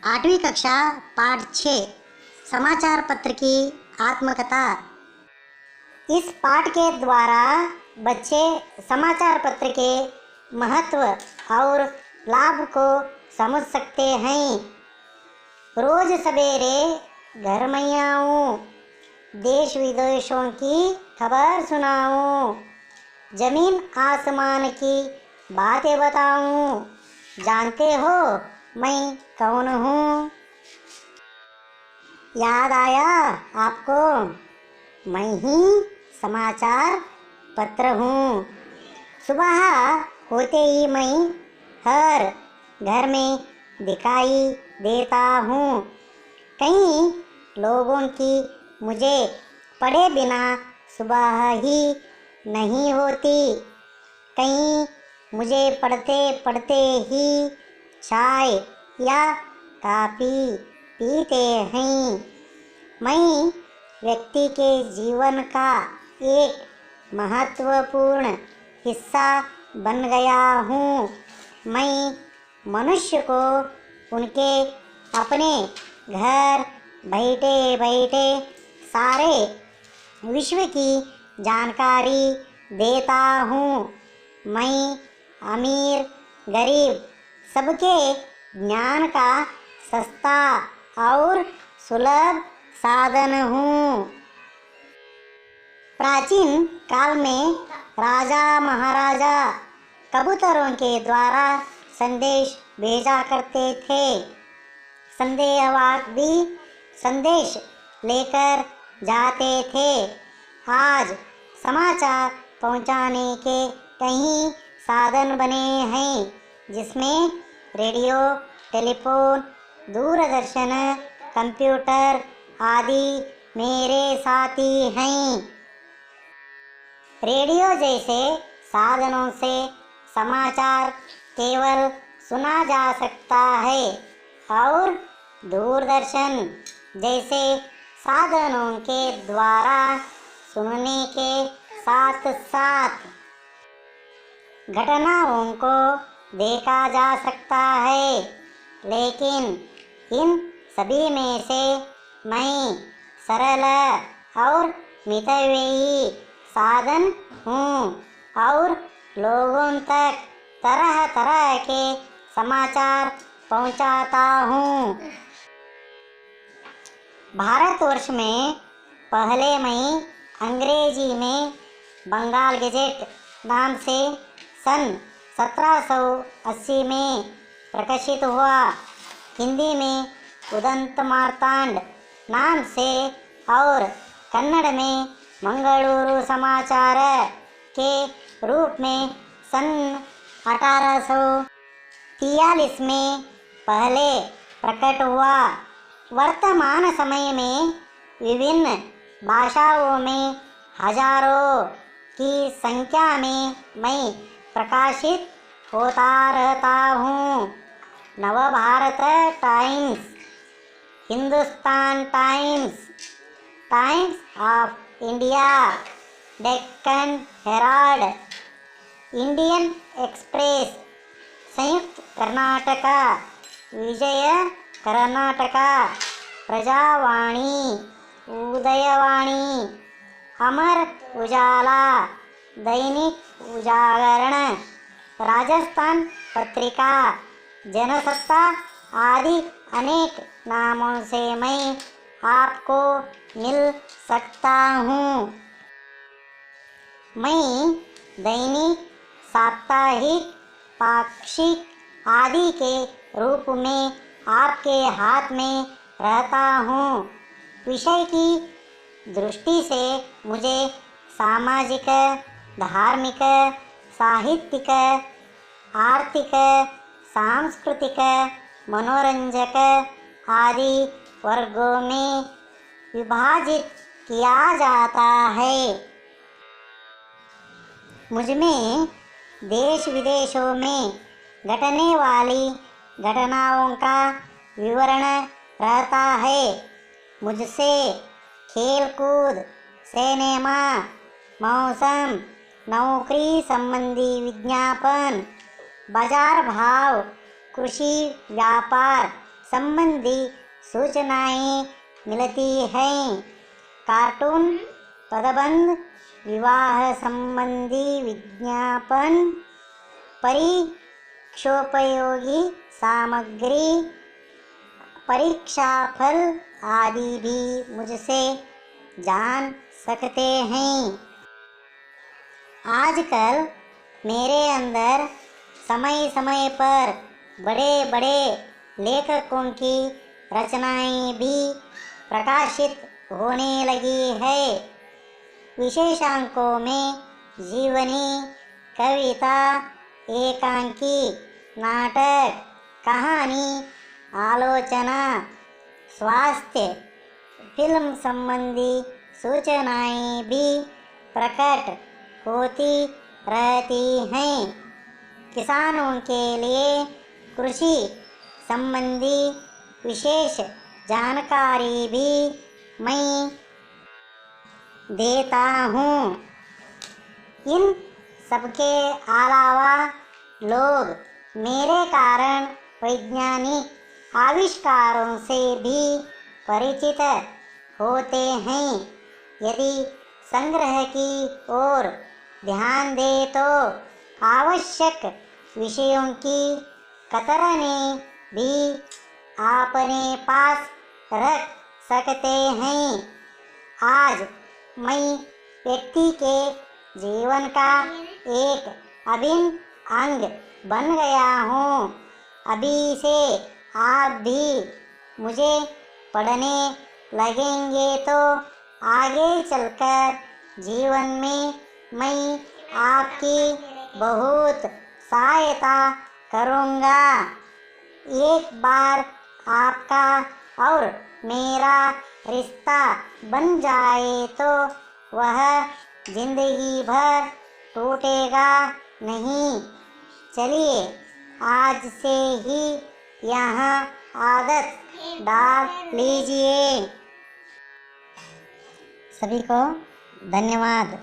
आठवीं कक्षा पाठ 6 समाचार पत्र की आत्मकथा। इस पाठ के द्वारा बच्चे समाचार पत्र के महत्व और लाभ को समझ सकते हैं। रोज सवेरे घर में आऊँ, देश विदेशों की खबर सुनाऊँ, जमीन आसमान की बातें बताऊँ। जानते हो मैं कौन हूँ? याद आया आपको? मैं ही समाचार पत्र हूँ। सुबह होते ही मैं हर घर में दिखाई देता हूँ। कई लोगों की मुझे पढ़े बिना सुबह ही नहीं होती। कई मुझे पढ़ते पढ़ते ही चाय या कॉफ़ी पीते हैं। मैं व्यक्ति के जीवन का एक महत्वपूर्ण हिस्सा बन गया हूँ। मैं मनुष्य को उनके अपने घर बैठे बैठे सारे विश्व की जानकारी देता हूँ। मैं अमीर गरीब सबके ज्ञान का सस्ता और सुलभ साधन हूँ। प्राचीन काल में राजा महाराजा कबूतरों के द्वारा संदेश भेजा करते थे। संदेशवाहक भी संदेश लेकर जाते थे। आज समाचार पहुँचाने के कई साधन बने हैं, जिसमें रेडियो, टेलीफोन, दूरदर्शन, कंप्यूटर आदि मेरे साथी हैं। रेडियो जैसे साधनों से समाचार केवल सुना जा सकता है और दूरदर्शन जैसे साधनों के द्वारा सुनने के साथ साथ घटनाओं को देखा जा सकता है। लेकिन इन सभी में से मैं सरल और मितव्ययी साधन हूँ और लोगों तक तरह तरह के समाचार पहुँचाता हूँ। भारतवर्ष में पहले मैं अंग्रेजी में बंगाल गजेट नाम से सन 1780 में प्रकाशित हुआ। हिंदी में उदंत मार्तांड नाम से और कन्नड़ में मंगलूरु समाचार के रूप में सन 1843 में पहले प्रकट हुआ। वर्तमान समय में विभिन्न भाषाओं में हजारों की संख्या में मैं प्रकाशित होता रहता हूँ। Navbharat times, Hindustan times, times of India, Deccan Herald, Indian express, संयुक्त कर्नाटका, विजय कर्नाटका, प्रजावाणी, उदयवाणी, अमर उजाला, दैनिक उजागरण, राजस्थान पत्रिका, जनसत्ता आदि अनेक नामों से मैं आपको मिल सकता हूँ। मैं दैनिक, साप्ताहिक, पाक्षिक आदि के रूप में आपके हाथ में रहता हूँ। विषय की दृष्टि से मुझे सामाजिक, धार्मिक, साहित्यिक, आर्थिक, सांस्कृतिक, मनोरंजक आदि वर्गों में विभाजित किया जाता है। मुझमें देश विदेशों में घटने वाली घटनाओं का विवरण रहता है। मुझसे खेलकूद, सिनेमा, मौसम, नौकरी संबंधी विज्ञापन, बाजार भाव, कृषि व्यापार, संबंधी सूचनाएं मिलती हैं। कार्टून, पदबंध, विवाह संबंधी विज्ञापन, परीक्षोपयोगी सामग्री, परीक्षा फल आदि भी मुझसे जान सकते हैं। आजकल मेरे अंदर समय समय पर बड़े बड़े लेखकों की रचनाएं भी प्रकाशित होने लगी है। विशेषांकों में जीवनी, कविता, एकांकी, नाटक, कहानी, आलोचना, स्वास्थ्य, फिल्म संबंधी सूचनाएं भी प्रकट होती रहती हैं। किसानों के लिए कृषि संबंधी विशेष जानकारी भी मैं देता हूँ। इन सबके अलावा लोग मेरे कारण वैज्ञानिक आविष्कारों से भी परिचित होते हैं। यदि संग्रह की ओर ध्यान दे तो आवश्यक विषयों की कतरनें भी अपने पास रख सकते हैं। आज मैं व्यक्ति के जीवन का एक अभिन्न अंग बन गया हूँ। अभी से आप भी मुझे पढ़ने लगेंगे तो आगे चलकर जीवन में मैं आपकी बहुत सहायता करूँगा। एक बार आपका और मेरा रिश्ता बन जाए तो वह जिंदगी भर टूटेगा नहीं। चलिए आज से ही यहाँ आदत डाल लीजिए। सभी को धन्यवाद।